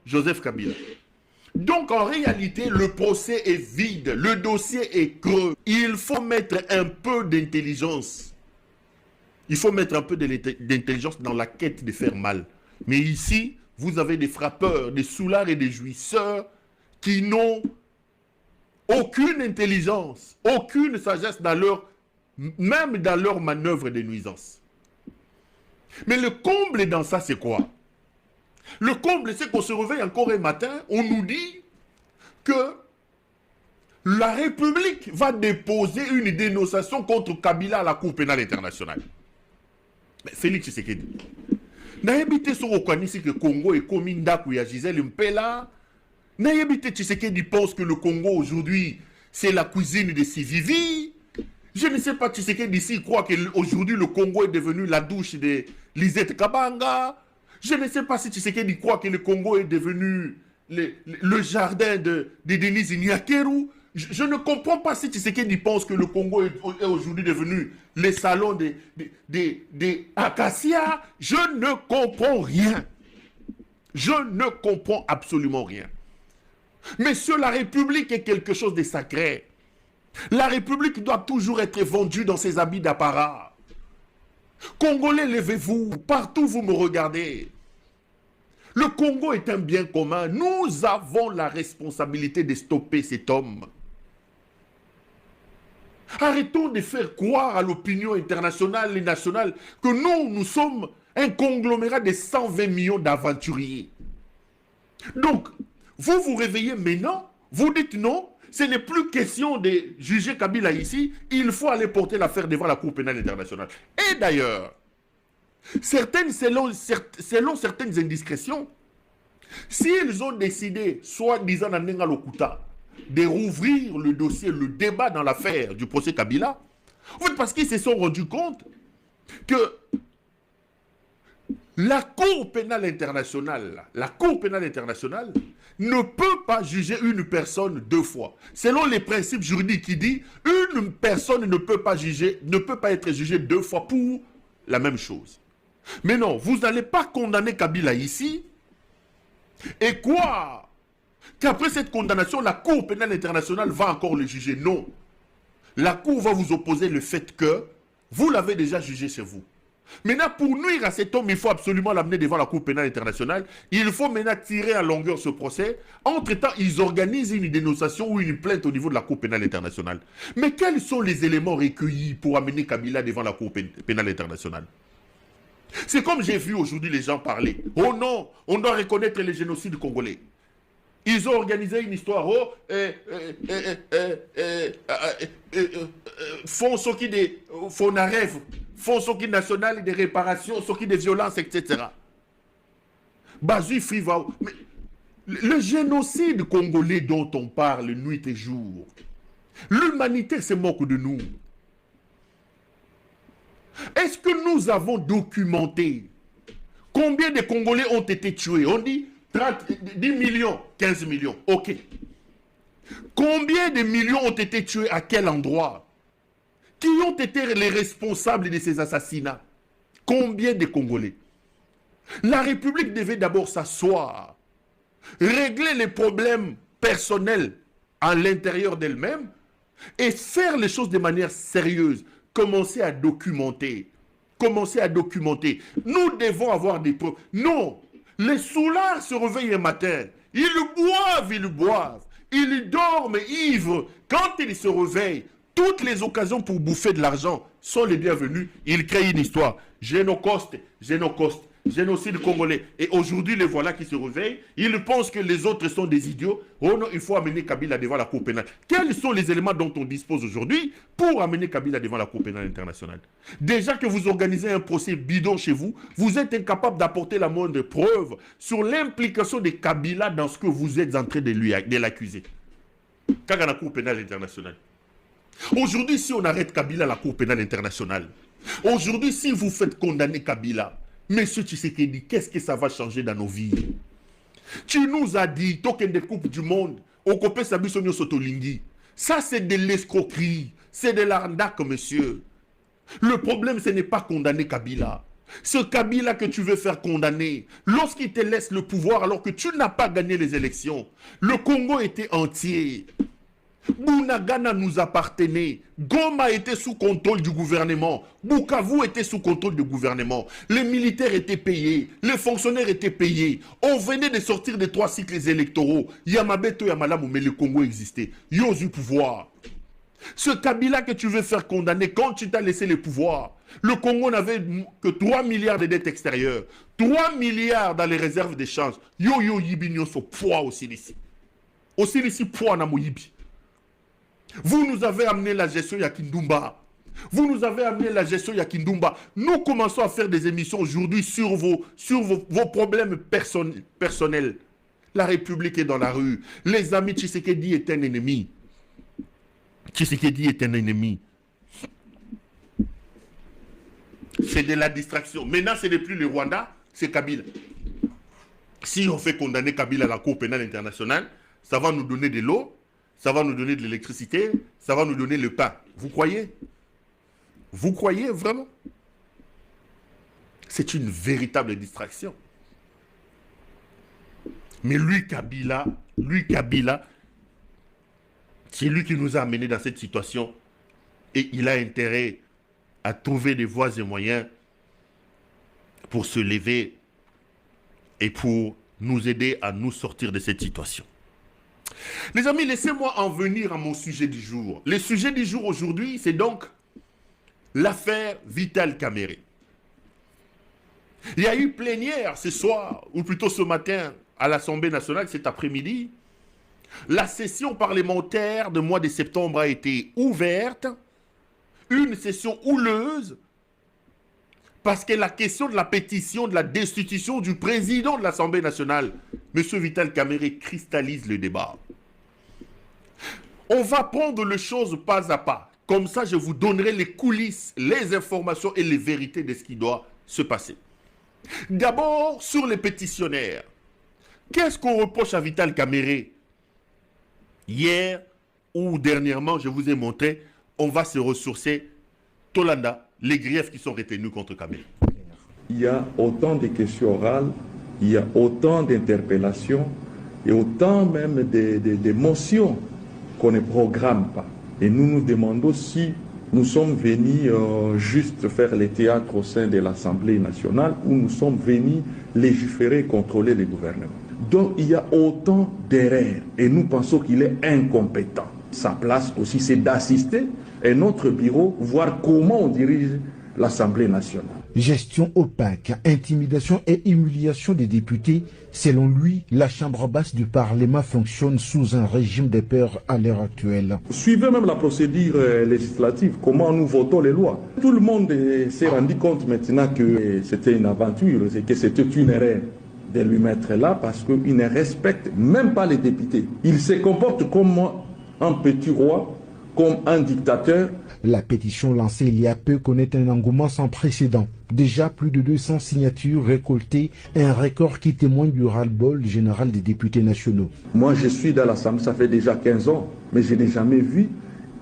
Joseph Kabila. Donc en réalité, le procès est vide, le dossier est creux. Il faut mettre un peu d'intelligence. Il faut mettre un peu d'intelligence dans la quête de faire mal. Mais ici, vous avez des frappeurs, des soulards et des jouisseurs qui n'ont aucune intelligence, aucune sagesse même dans leur manœuvre de nuisance. Mais le comble dans ça, c'est quoi? Le comble, c'est qu'on se réveille encore un matin, on nous dit que la République va déposer une dénonciation contre Kabila à la Cour pénale internationale. Mais Félix Tshisekedi, n'ayebite sur Okwanisi que le Congo est comme Ndaku ya Gisèle Mpela. N'ayebite Tshisekedi pense que le Congo aujourd'hui, c'est la cuisine de Sivivi. Je ne sais pas, Tshisekedi ici croit qu'aujourd'hui le Congo est devenu la douche de Lisette Kabanga. Je ne sais pas si Tshisekedi croit que le Congo est devenu le jardin de Denise Nyakeru. Je ne comprends pas si Tshisekedi pense que le Congo est aujourd'hui devenu le salon des Acacias. Je ne comprends rien. Je ne comprends absolument rien. Messieurs, la République est quelque chose de sacré. La République doit toujours être vendue dans ses habits d'apparat. Congolais, levez-vous. Partout où vous me regardez. Le Congo est un bien commun. Nous avons la responsabilité de stopper cet homme. Arrêtons de faire croire à l'opinion internationale et nationale que nous sommes un conglomérat de 120 millions d'aventuriers. Donc, vous vous réveillez maintenant, vous dites non, ce n'est plus question de juger Kabila ici, il faut aller porter l'affaire devant la Cour pénale internationale. Et d'ailleurs, selon certaines indiscrétions, s'ils ont décidé, soi-disant à Nenga Lokuta, de rouvrir le dossier, le débat dans l'affaire du procès Kabila, en fait, parce qu'ils se sont rendus compte que la Cour pénale internationale ne peut pas juger une personne deux fois. Selon les principes juridiques qui disent, une personne ne peut pas être jugée deux fois pour la même chose. Mais non, vous n'allez pas condamner Kabila ici. Et quoi? Qu'après cette condamnation, la Cour pénale internationale va encore le juger. Non. La Cour va vous opposer le fait que vous l'avez déjà jugé chez vous. Maintenant, pour nuire à cet homme, il faut absolument l'amener devant la Cour pénale internationale. Il faut maintenant tirer à longueur ce procès. Entre-temps, ils organisent une dénonciation ou une plainte au niveau de la Cour pénale internationale. Mais quels sont les éléments recueillis pour amener Kabila devant la Cour pénale internationale? C'est comme j'ai vu aujourd'hui les gens parler. Oh non, on doit reconnaître les génocides congolais. Ils ont organisé une histoire. Oh, font ce qui des rêve, font ce qui national des réparations, ce qui des violences, etc. Bazu Frivao. Mais le génocide congolais dont on parle nuit et jour, l'humanité se moque de nous. Est-ce que nous avons documenté combien de Congolais ont été tués? On dit 10 millions, 15 millions. Ok. Combien de millions ont été tués à quel endroit? Qui ont été les responsables de ces assassinats? Combien de Congolais? La République devait d'abord s'asseoir, régler les problèmes personnels à l'intérieur d'elle-même et faire les choses de manière sérieuse. Commencer à documenter. Commencer à documenter. Nous devons avoir des preuves. Non! Les soulards se réveillent un matin. Ils boivent. Ils dorment ivres. Quand ils se réveillent, toutes les occasions pour bouffer de l'argent sont les bienvenues. Ils créent une histoire. Génocide congolais. Et aujourd'hui, les voilà qui se réveillent. Ils pensent que les autres sont des idiots. Oh non, il faut amener Kabila devant la Cour pénale. Quels sont les éléments dont on dispose aujourd'hui pour amener Kabila devant la Cour pénale internationale? Déjà que vous organisez un procès bidon chez vous, vous êtes incapable d'apporter la moindre preuve sur l'implication de Kabila dans ce que vous êtes en train de l'accuser. Quand la Cour pénale internationale. Aujourd'hui, si on arrête Kabila à la Cour pénale internationale, aujourd'hui, si vous faites condamner Kabila, Monsieur Tshisekedi, qu'est-ce que ça va changer dans nos vies? Tu nous as dit, token de Coupe du Monde, au copé Sabisonio Sotolingi. Ça, c'est de l'escroquerie. C'est de l'arnaque, monsieur. Le problème, ce n'est pas condamner Kabila. Ce Kabila que tu veux faire condamner, lorsqu'il te laisse le pouvoir alors que tu n'as pas gagné les élections, le Congo était entier. Bunagana nous appartenait. Goma était sous contrôle du gouvernement. Bukavu était sous contrôle du gouvernement. Les militaires étaient payés. Les fonctionnaires étaient payés. On venait de sortir des 3 cycles électoraux. Yamabeto Yamalamu, mais le Congo existait. Yo du pouvoir. Ce Kabila que tu veux faire condamner, quand tu t'as laissé le pouvoir, le Congo n'avait que 3 milliards de dettes extérieures. 3 milliards dans les réserves d'échange. Yo yibi nyonso poids aussi ici. Aussi ici poids na moyibi. Vous nous avez amené la gestion Yakindumba. Vous nous avez amené la gestion Yakindumba. Nous commençons à faire des émissions aujourd'hui sur vos problèmes personnels. La République est dans la rue. Les amis, Tshisekedi est un ennemi. Tshisekedi est un ennemi. C'est de la distraction. Maintenant, ce n'est plus le Rwanda, c'est Kabila. Si on fait condamner Kabila à la Cour pénale internationale, ça va nous donner de l'eau. Ça va nous donner de l'électricité, ça va nous donner le pain. Vous croyez? Vous croyez vraiment? C'est une véritable distraction. Mais lui, Kabila, c'est lui qui nous a amenés dans cette situation. Et il a intérêt à trouver des voies et moyens pour se lever et pour nous aider à nous sortir de cette situation. Les amis, laissez-moi en venir à mon sujet du jour. Le sujet du jour aujourd'hui, c'est donc l'affaire Vital Kamerhe. Il y a eu plénière ce soir, ou plutôt ce matin, à l'Assemblée nationale, cet après-midi. La session parlementaire de mois de septembre a été ouverte. Une session houleuse, parce que la question de la pétition de la destitution du président de l'Assemblée nationale, M. Vital Kamerhe, cristallise le débat. On va prendre les choses pas à pas. Comme ça, je vous donnerai les coulisses, les informations et les vérités de ce qui doit se passer. D'abord, sur les pétitionnaires. Qu'est-ce qu'on reproche à Vital Kamerhe? Hier ou dernièrement, je vous ai montré, on va se ressourcer. Tolanda, les griefs qui sont retenus contre Kamerhe. Il y a autant de questions orales, il y a autant d'interpellations et autant même de motions qu'on ne programme pas. Et nous nous demandons si nous sommes venus juste faire le théâtre au sein de l'Assemblée nationale ou nous sommes venus légiférer et contrôler le gouvernement. Donc il y a autant d'erreurs et nous pensons qu'il est incompétent. Sa place aussi, c'est d'assister à notre bureau, voir comment on dirige l'Assemblée nationale. Gestion opaque, intimidation et humiliation des députés. Selon lui, la Chambre basse du Parlement fonctionne sous un régime de peur à l'heure actuelle. Suivez même la procédure législative, comment nous votons les lois. Tout le monde s'est rendu compte maintenant que c'était une aventure et que c'était une erreur de lui mettre là parce qu'il ne respecte même pas les députés. Il se comporte comme un petit roi, comme un dictateur. La pétition lancée il y a peu connaît un engouement sans précédent. Déjà plus de 200 signatures récoltées, un record qui témoigne du ras-le-bol général des députés nationaux. Moi je suis dans l'Assemblée, ça fait déjà 15 ans, mais je n'ai jamais vu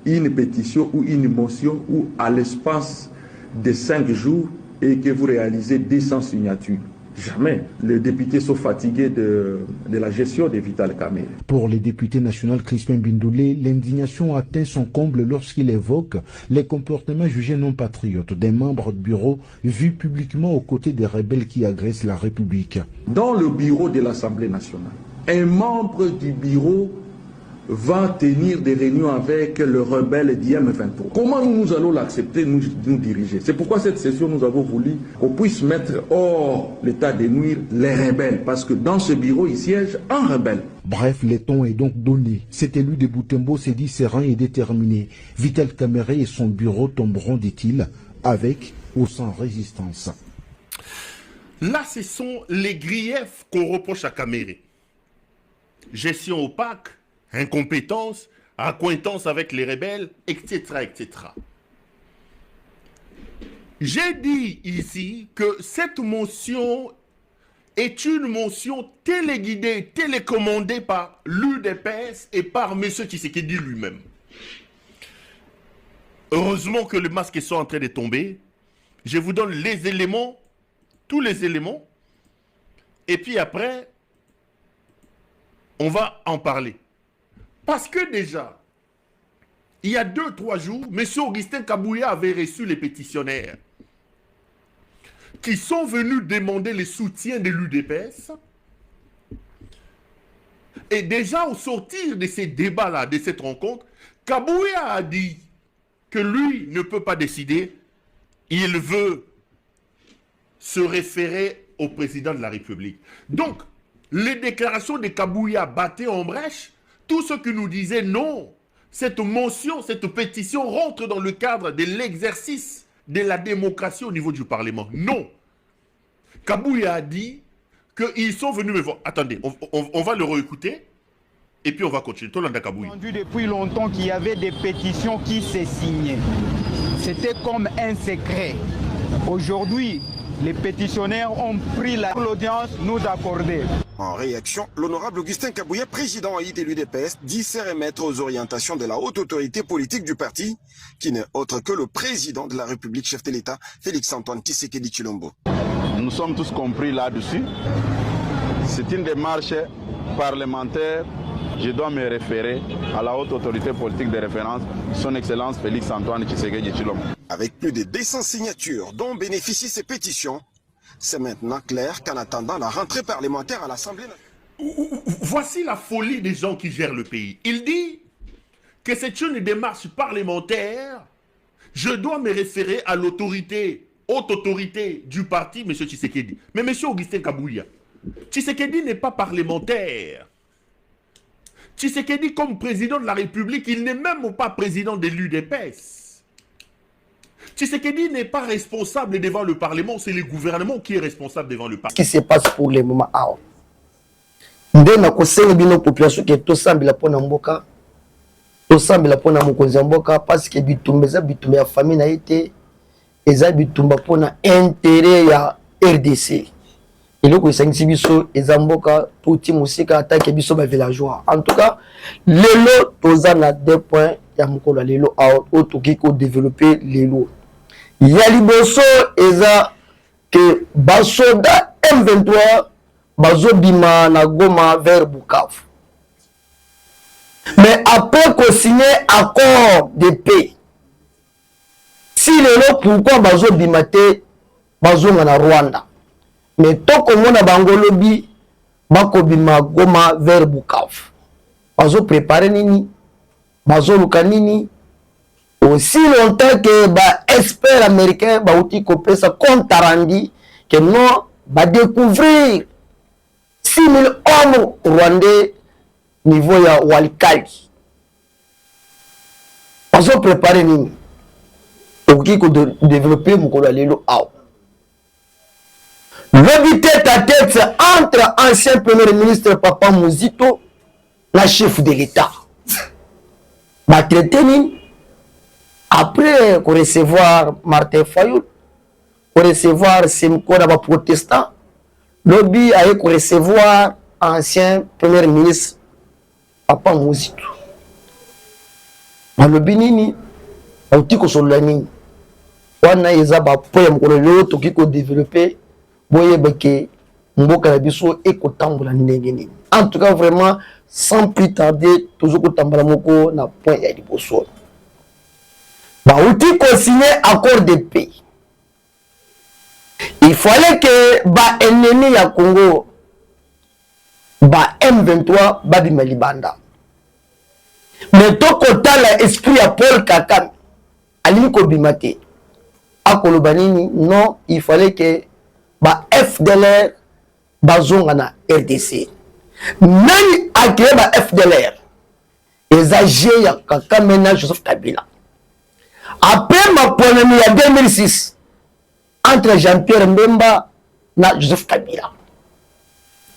une pétition ou une motion où à l'espace de 5 jours et que vous réalisez 200 signatures. Jamais. Les députés sont fatigués de la gestion de Vital Kamerhe. Pour les députés nationaux Crispin Bindoulé, l'indignation atteint son comble lorsqu'il évoque les comportements jugés non patriotes des membres du bureau vus publiquement aux côtés des rebelles qui agressent la République. Dans le bureau de l'Assemblée nationale, un membre du bureau va tenir des réunions avec le rebelle d'IM23. Comment nous allons l'accepter, nous diriger? C'est pourquoi cette session, nous avons voulu qu'on puisse mettre hors l'état de nuire les rebelles, parce que dans ce bureau, il siège un rebelle. Bref, le ton est donc donné. Cet élu de Boutembo s'est dit serein et déterminé. Vital Kamerhe et son bureau tomberont, dit-il, avec ou sans résistance. Là, ce sont les griefs qu'on reproche à Kamerhe. Gestion opaque, incompétence, accointance avec les rebelles, etc., etc. J'ai dit ici que cette motion est une motion téléguidée, télécommandée par l'UDPS et par M. Tshisekedi lui-même. Heureusement que les masques sont en train de tomber. Je vous donne les éléments tous les éléments. Et puis après, on va en parler. Parce que déjà, il y a 2-3 jours, M. Augustin Kabouya avait reçu les pétitionnaires qui sont venus demander le soutien de l'UDPS. Et déjà, au sortir de ces débats-là, de cette rencontre, Kabouya a dit que lui ne peut pas décider. Il veut se référer au président de la République. Donc, les déclarations de Kabouya battaient en brèche tout ce qui nous disait non. Cette motion, cette pétition rentre dans le cadre de l'exercice de la démocratie au niveau du Parlement. Non. Kabouya a dit qu'ils sont venus me voir. Attendez, on va le réécouter et puis on va continuer. Tolanda Kabouya. Depuis longtemps qu'il y avait des pétitions qui s'est signées. C'était comme un secret. Aujourd'hui, les pétitionnaires ont pris l'audience nous accorder. En réaction, l'honorable Augustin Kabouya, président de l'UDPS, dit se remettre aux orientations de la haute autorité politique du parti, qui n'est autre que le président de la République, chef de l'État, Félix-Antoine Tshisekedi Tshilombo. Nous sommes tous compris là-dessus. C'est une démarche parlementaire. Je dois me référer à la haute autorité politique de référence, son Excellence Félix-Antoine Tshisekedi Tshilombo. Avec plus de 200 signatures dont bénéficient ces pétitions, c'est maintenant clair qu'en attendant la rentrée parlementaire à l'Assemblée nationale... Voici la folie des gens qui gèrent le pays. Il dit que c'est une démarche parlementaire. Je dois me référer à l'autorité, haute autorité du parti, M. Tshisekedi. Mais M. Augustin Kabouya, Tshisekedi n'est pas parlementaire. Tshisekedi, comme président de la République, il n'est même pas président de l'UDPS. Tshisekedi n'est pas responsable devant le Parlement, c'est le gouvernement qui est responsable devant le Parlement. Ce qui se passe pour le moment, nde na kosenga bino population ke tosambela pona mboka, tosambela pona mokonzi mboka, parce que bitumba eza bitumba ya famille na ete, eza bitumba pona intérêt ya RDC. Eloko esangisi biso eza mboka touti musika atake biso ba villageois. En tout cas, lelo toza na 2 points ya mokolo lelo otoki ko développer lelo. Ya liboso eza que basoda M23 bazobima na Goma vers Bukavu. Mais après qu'on signe accord de paix, si lelo pourquoi bazobima te bazonga na Rwanda? Mais tant que mon abangolobi bakobima Goma vers Bukavu, bazo préparer nini, bazo luka nini. Aussi longtemps que ba expert américain ba outi kopé sa compte arandi que non ba découvrir 6000 hommes rwandais niveau ya Walikali. Bazo préparer nini, oki ko développer mokolo lelo aw. Le tête à tête entre ancien premier ministre Papa Mouzito la chef de l'État. Ma traité après qu'on recevoir Martin Fayoul, qu'on recevoir Simko Naba protestant, lobby a qu'on recevoir ancien premier ministre Papa Mouzito. Ma lobby nini, auti ko solani, wana eza ba poème ko le toki ko développer. En tout cas, vraiment, sans plus tarder, toujours que Tambalamoko n'a point à dire. Bah, outil qu'on signe accord de paix. Il fallait que bah ennemi à Congo, bah M23, bah Malibanda. Mais tout côté l'esprit à Paul Kakam, Alinko Bimate, à Kolobanini, non, il fallait que ba FDLR bazonga na RDC. Nani a créé ba FDLR? Ezagé ya Kakamena Joseph Kabila. Après ma polémique en 2006 entre Jean-Pierre Mbemba na Joseph Kabila.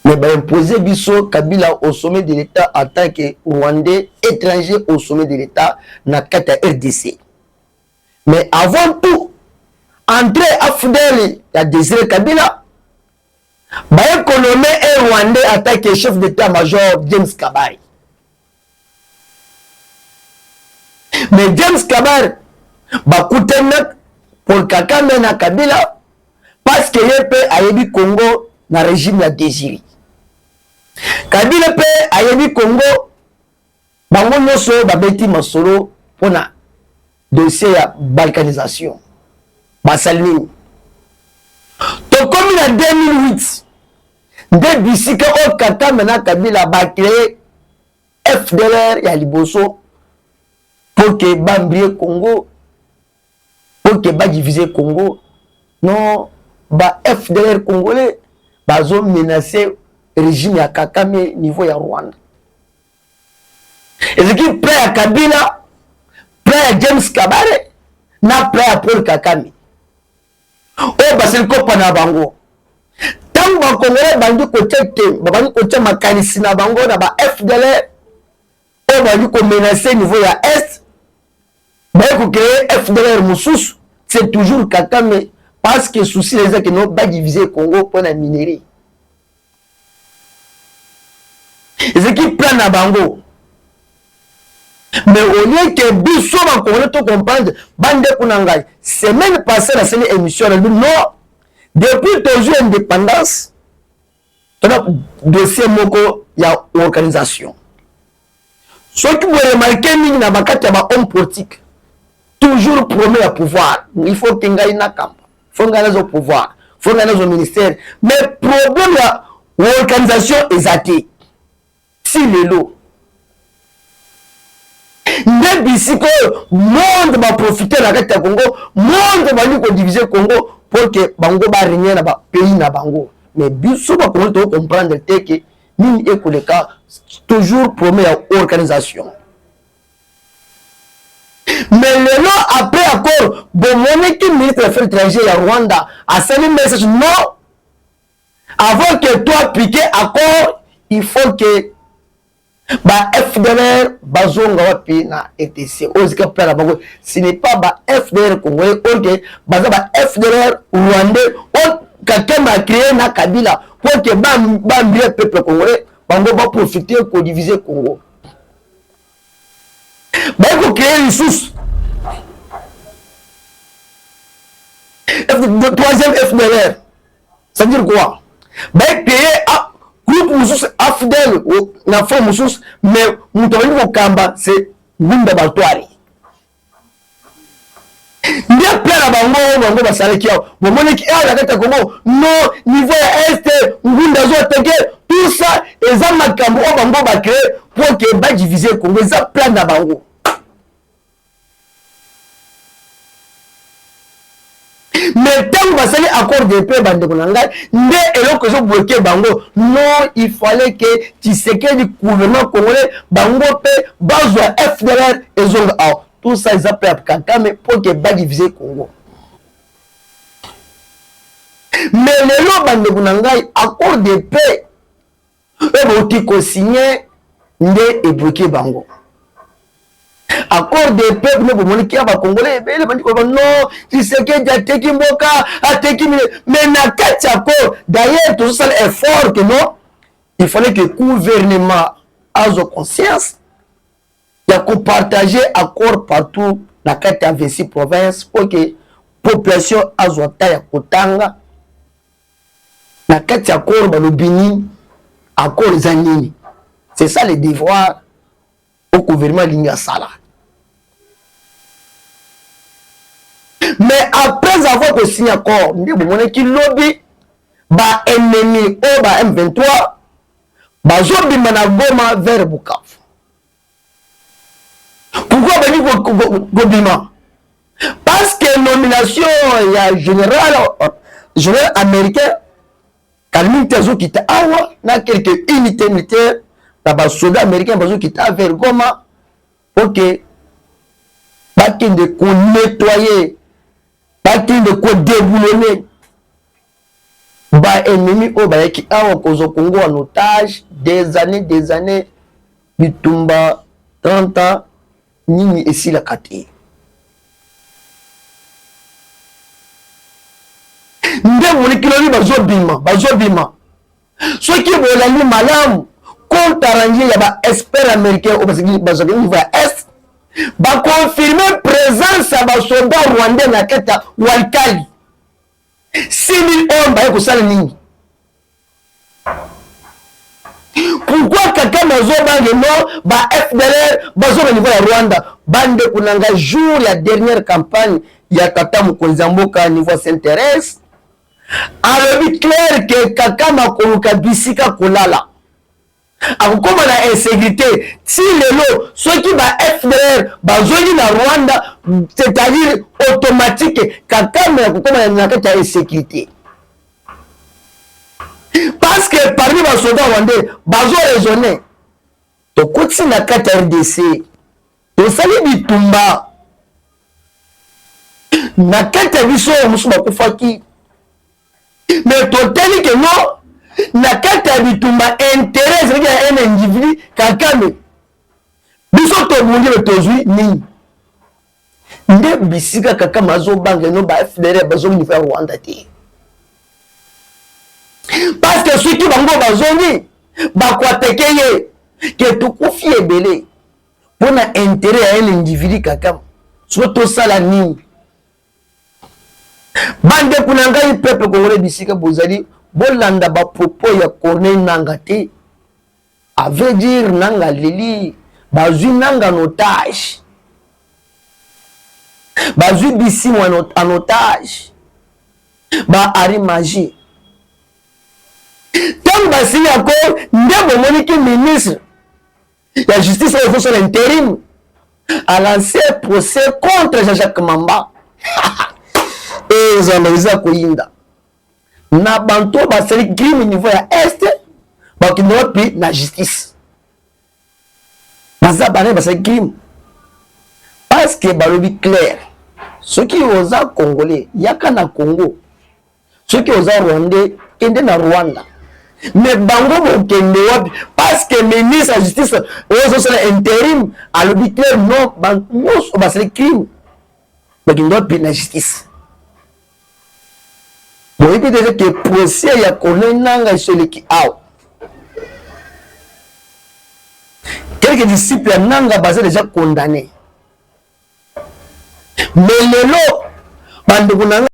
Mais ba imposé biso Kabila au sommet de l'État en tant que Rwandais étranger au sommet de l'État na kata RDC. Mais avant tout, André Afdeli a désiré Kabila, bah colonel et Rwandais attaque chef d'état-major James Kabari. Mais James Kabari, bah Koutenak, pour Kakame na Kabila, parce que ye pe ayebi Congo na régime ya Désiré. Kabila pe ayebi Congo bango nyonso babeti masolo pona dossier ya balkanisation basali nini. Tokomi na 2008 nde bisika o Kagame na Kabila bacrée FDLR ya liboso pour que bambrie Congo, pour que ba diviser Congo. Non, ba FDLR congolais bazo menacer régime ya Kagame niveau ya Rwanda. Et ce qui prêt à Kabila, prêt à James Kabare, na prêt à Paul Kagame. Oh basel ko pana bango. Tant ba Congolais bandu ko tete, ba bandu ko tete makanisi na bango na ba FDLR. Oh bandu ko menacer niveau ya Est. Ba ko créer FDLR mususu, c'est toujours Kagame parce que souci les gens qui n'ont pas divisé Congo pour la minerie. Et ce qui prennent à bango. Mais au lieu que Bissot va comprendre, bande kunangai, semaine passée la scène émission, elle dit non, depuis toujours indépendance, on a dossier moko ya organisation. Ce qui vous remarquez, il n'y a pas homme politique, toujours promet le pouvoir. Il faut qu'il y ait une camp, il faut qu'il y ait au pouvoir, il faut qu'il y ait au ministère. Mais le problème de l'organisation est athée. Si le lot. Nde bisiko monde va profiter la carte Congo, monde va lui diviser Congo pour que bango ba régner na ba pays na bango. Mais biso ba comprendre que ni ekoleka toujours promet organisation. Mais le lot après accord bon monnaie qui ministre des affaires étrangères à Rwanda a sali message non. Avant que toi piquer accord, il faut que ba FDLR bazonga wapi na ETC ozika pala bango. Ce n'est pas ba FDLR congolais, ok, baza ba FDLR rwandais on Kagame a créé na Kabila pour que bambie peuple congolais bango va profiter pour diviser Congo. Ba ko créer une source troisième FDLR, ça veut dire quoi? Ba créer groupe mususu afdel na fo mususu mais mutawali ko kamba c'est ngunda baltwari ndia pela bango basaleki yao bomone ki ala kata Congo no niveau ya est ngunda zo teke tout ça eza makambo o bango ba créer pour que ba diviser Congo eza plan na bango. Mais tant que vous accord de paix, non, il fallait que tu sais que le gouvernement congolais, bango paix, base FDLR et zone A. Tout ça, ils appellent à Kagame pour que ba diviser Congo. Mais les lois accord de paix, ils vont signer et bloquer bango. Accord de paix, nous avons dit qu'il y a des Congolais, non, tu sais qu'il y a des Mboka, mais na quatre accords, d'ailleurs, tout ça est fort que non, il fallait que le gouvernement ait conscience, il y a qu'on partager accord partout, la carte à 26 provinces, pour que la population ait taille kotanga, la carte accord, le Bini, accord Zanini. C'est ça le devoir au gouvernement Linga Sala. Mais après avoir signé accord, nous avons qui lobby, ba ennemi ou ba M23, ba zobi managoma vers Bukavu. Pourquoi venir Gobima? Parce que nomination il y a général américain, Kalmin Tezo qui t'a awa, na quelques unités militaires, là-bas soldats américains qui t'a vers Goma, pour que pas qu'il de nettoyer. Pas qu'il de quoi déboulonner. Bah ennemi au bah qui a au Congo en otage des années Bitumba 30 ans nini ici la kati. Nde woni kiloni bazobima. Ceux qui veulent aller malam compte arranger ya ba expert américain au bazobima niveau est. Ba confirmer présence à ba soldat rwandais na kata Walikali. 6000 hommes baye kosala nini? Pourquoi Kaka Mazo bange non ba FDLR bazo au niveau de Rwanda bande kunanga jour la dernière campagne ya Tata Mokonzi Mboka niveau s'intéresse alors clair que Kaka Makoluka bisika kolala akokoma na insécurité si lelo ceux qui ba FDLR bazoni na Rwanda c'est-à-dire automatique Kaka akokoma na kati ya insécurité. Parce que parmi les soldats rwandais, bazo raisonné. To koti na kata RDC. To sali bitumba. Na kata biso musu bakufaki. Mais to teli que non, na kata bitumba intérêt c'est un individu kakame. Biso to bungi le tozui ni. Nde bisika Kaka Mazo bange no ba FDR bazo ni faire Rwanda te. Parce que ceux qui vont bazoni bakwatekeye que tu confies belé pour un intérêt à un individu Kaka surtout ça la ni bande kunanga le peuple congolais bisika bozali bolanda ba propos ya Corneille Nangaa te avait dire nanga leli bazui nanga en otage bazui bisi en otage ba Ari Magie. Tant que c'est encore, nous avons ministre la justice et les forces de l'intérim a lancé un procès contre Jean-Jacques Mamba. Et ils ont analysé à Koyinda. Na banto basali crime au niveau ya est, donc il doit payer la justice. Bazabane basali crime. Parce que balobi clair, ceux qui osent congolais, yaka na Congo. Ceux qui osent rwandais, kende na Rwanda. Mais bango bokende wapi parce que ministre de la justice ozo sala intérim à l'hôpital non bango ba c'est crime mais il doit payer la justice. Bon il peut dire que procès ya Corneille Nangaa celui qui a quelques disciples Nangaa basé déjà condamné mais lelo bande kunanga